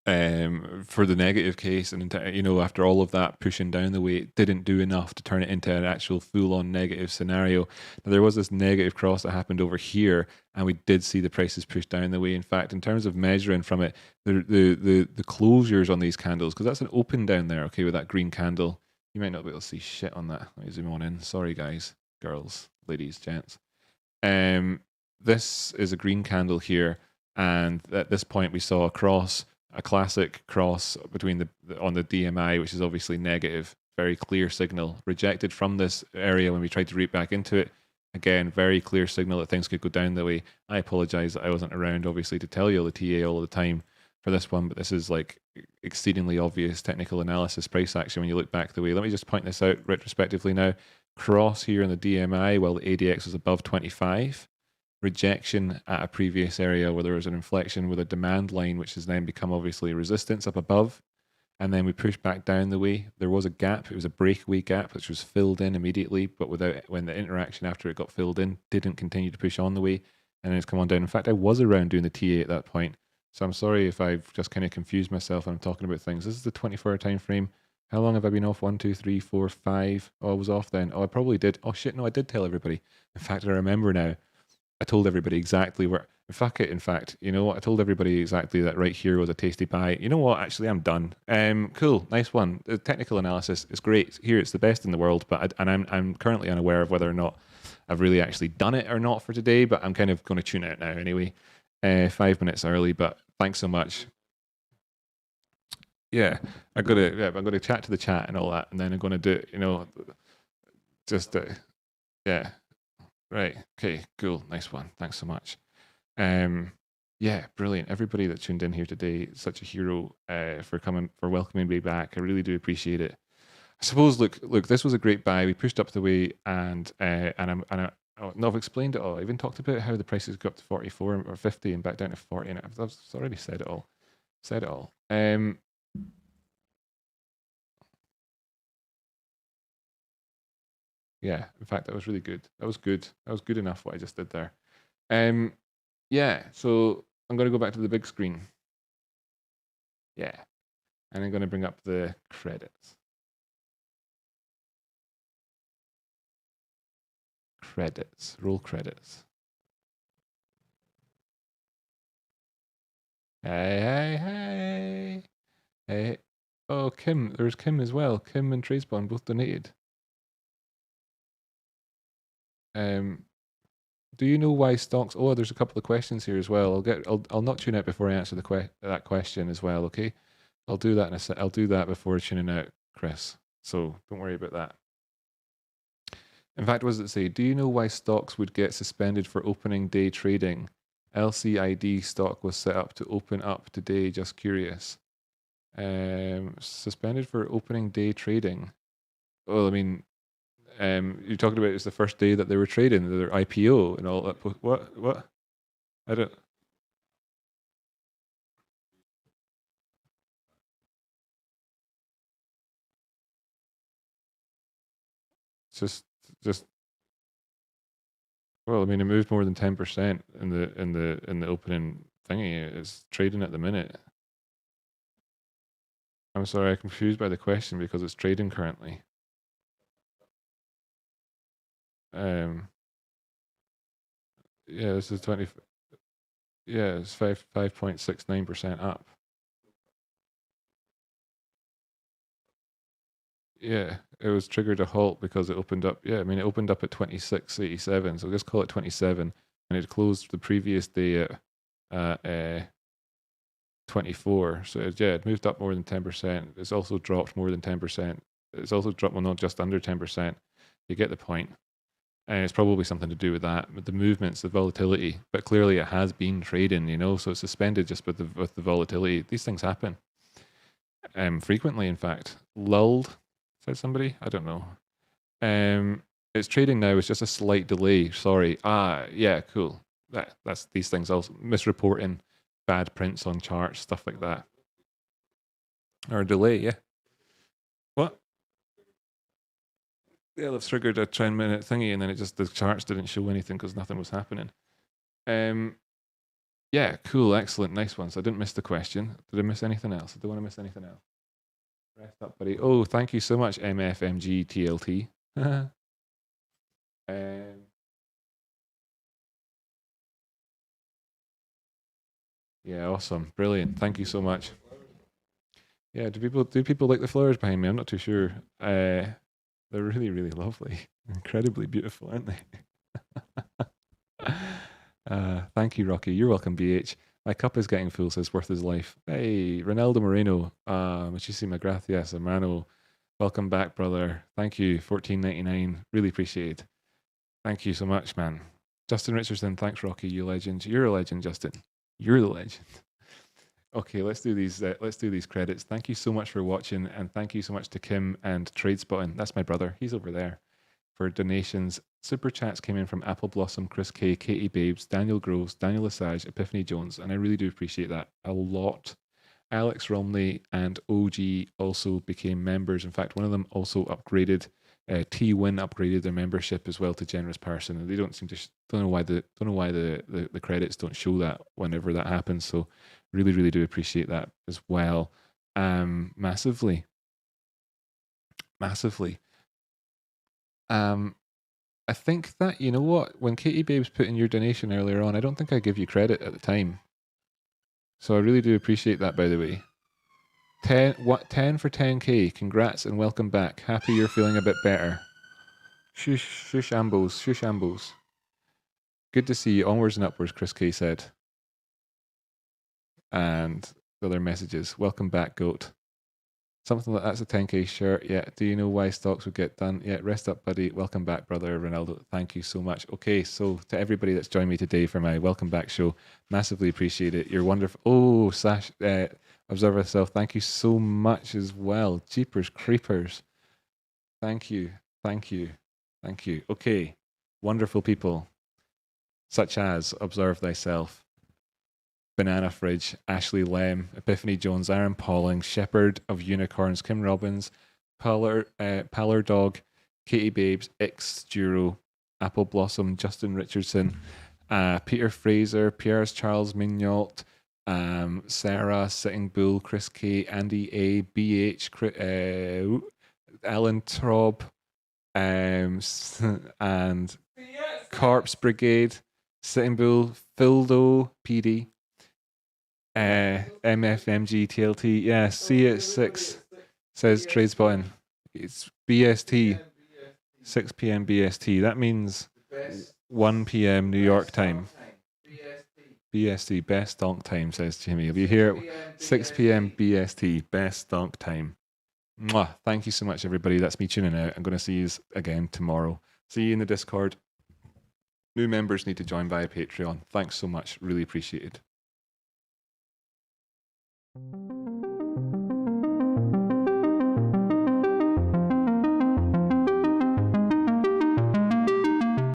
for the negative case, and after all of that pushing down the way, it didn't do enough to turn it into an actual full-on negative scenario. Now, there was this negative cross that happened over here, and we did see the prices push down the way. In fact, in terms of measuring from it, the closures on these candles, because that's an open down there, okay, with that green candle, you might not be able to see shit on that. Let me zoom on in. Sorry, guys, girls, ladies, gents. This is a green candle here, and at this point we saw a classic cross between on the DMI, which is obviously negative, very clear signal, rejected from this area when we tried to root back into it. Again, very clear signal that things could go down the way. I apologize that I wasn't around, obviously, to tell you all the TA all the time for this one, but this is like exceedingly obvious technical analysis price action when you look back the way. Let me just point this out retrospectively now. Cross here in the DMI while the ADX was above 25. Rejection at a previous area where there was an inflection with a demand line, which has then become obviously resistance up above. And then we pushed back down the way. There was a gap. It was a breakaway gap, which was filled in immediately, but when the interaction after it got filled in didn't continue to push on the way. And then it's come on down. In fact, I was around doing the TA at that point. So I'm sorry if I've just kind of confused myself when I'm talking about things. This is the 24-hour time frame. How long have I been off? 1, 2, 3, 4, 5. Oh, I was off then. Oh, I probably did. Oh, shit, no, I did tell everybody. In fact, I remember now. I told everybody exactly where. In fact, you know what? I told everybody exactly that right here was a tasty buy. You know what? Actually, I'm done. Cool, nice one. The technical analysis is great. Here, it's the best in the world, but I'm currently unaware of whether or not I've really actually done it or not for today. But I'm kind of going to tune out now anyway. 5 minutes early, but thanks so much. Yeah, I'm gonna chat to the chat and all that, and then I'm gonna do just yeah. Right. Okay. Cool. Nice one. Thanks so much. Yeah, brilliant. Everybody that tuned in here today, such a hero for welcoming me back. I really do appreciate it. I suppose. Look. This was a great buy. We pushed up the way, and I've explained it all. I even talked about how the prices got up to 44 or 50 and back down to 40, and I've already said it all. Yeah, in fact, that was really good. That was good. That was good enough what I just did there. Yeah, so I'm going to go back to the big screen. Yeah, and I'm going to bring up the credits. Roll credits. Hey. Oh, Kim, there's Kim as well. Kim and Tradespawn both donated. Do you know why stocks? Oh, there's a couple of questions here as well. I'll not tune out before I answer that question as well. Okay, I'll do that in a sec. I'll do that before tuning out, Chris. So don't worry about that. In fact, what does it say? Do you know why stocks would get suspended for opening day trading? LCID stock was set up to open up today. Just curious. Suspended for opening day trading. Well, I mean, you're talking about it's the first day that they were trading, their IPO and all that. What? I don't. Just. Well, I mean, it moved more than 10% in the opening thingy. It's trading at the minute. I'm sorry, I'm confused by the question because it's trading currently. Yeah, this is 20. Yeah, it's 5.69% up. Yeah, it was triggered a halt because it opened up. Yeah, I mean, it opened up at 26.87, so just call it 27, and it closed the previous day at 24. So it moved up more than 10%. It's also dropped more than 10%. It's also dropped, well, not just under 10%. You get the point. And it's probably something to do with that, with the movements, the volatility. But clearly, it has been trading, so it's suspended just with the volatility. These things happen frequently. In fact, lulled, said somebody. I don't know. It's trading now. It's just a slight delay. Sorry. Yeah, cool. That's these things also misreporting, bad prints on charts, stuff like that, or a delay. Yeah. What? Yeah, they've triggered a 10-minute thingy, and then the charts didn't show anything because nothing was happening. Yeah, cool, excellent, nice one. So I didn't miss the question. Did I miss anything else? I don't want to miss anything else. Rest up, buddy. Oh, thank you so much, MFMG TLT. Yeah, awesome, brilliant. Thank you so much. Yeah, do people like the flowers behind me? I'm not too sure. They're really, really lovely, incredibly beautiful, aren't they? Thank you, Rocky. You're welcome, BH. My cup is getting full, says Worth His Life. Hey, Ronaldo Moreno. Muchísimas gracias, hermano. Welcome back, brother. Thank you. $14.99. Really appreciate it. Thank you so much, man. Justin Richardson. Thanks, Rocky. You legend. You're a legend, Justin. You're the legend. Okay, let's do these. Let's do these credits. Thank you so much for watching, and thank you so much to Kim and TradeSpotting. That's my brother. He's over there. For donations. Super chats came in from Apple Blossom, Chris K, Katie Babes, Daniel Groves, Daniel Lesage, Epiphany Jones, and I really do appreciate that a lot. Alex Romley and OG also became members. In fact, one of them also upgraded. T-Win upgraded their membership as well to generous person, and they don't seem to don't know why the credits don't show that whenever that happens. So really, really do appreciate that as well. Massively. I think that, you know what, when Katie Babes put in your donation earlier on, I don't think I gave you credit at the time. So I really do appreciate that, by the way. 10 for 10k. Congrats and welcome back. Happy you're feeling a bit better. Shushambles. Good to see you. Onwards and upwards, Chris K said. And the other messages. Welcome back, Goat. Something like that's a 10k shirt. Yeah. Do you know why stocks would get done? Yeah. Rest up, buddy. Welcome back, brother Ronaldo. Thank you so much. Okay. So to everybody that's joined me today for my welcome back show, massively appreciate it. You're wonderful. Oh, Sash, Observer Self, thank you so much as well. Jeepers creepers. Thank you. Okay. Wonderful people such as Observe Thyself, Banana Fridge, Ashley Lem, Epiphany Jones, Aaron Pauling, Shepherd of Unicorns, Kim Robbins, Pallor Dog, Katie Babes, X Duro, Apple Blossom, Justin Richardson, Peter Fraser, Pierre Charles Mignault, Sarah, Sitting Bull, Chris K, Andy A, BH, Alan Traub, and Corpse Brigade, Sitting Bull, Fildo, PD, MFMG TLT. Yeah, see it 6 says TradeSpotting. It's BST, 6 p.m. BST. That means 1 p.m. New York time. BST, best donk time, says Jimmy. You'll be here at 6 p.m. BST, best donk time. Mwah. Thank you so much, everybody. That's me tuning out. I'm going to see you again tomorrow. See you in the Discord. New members need to join via Patreon. Thanks so much. Really appreciate it.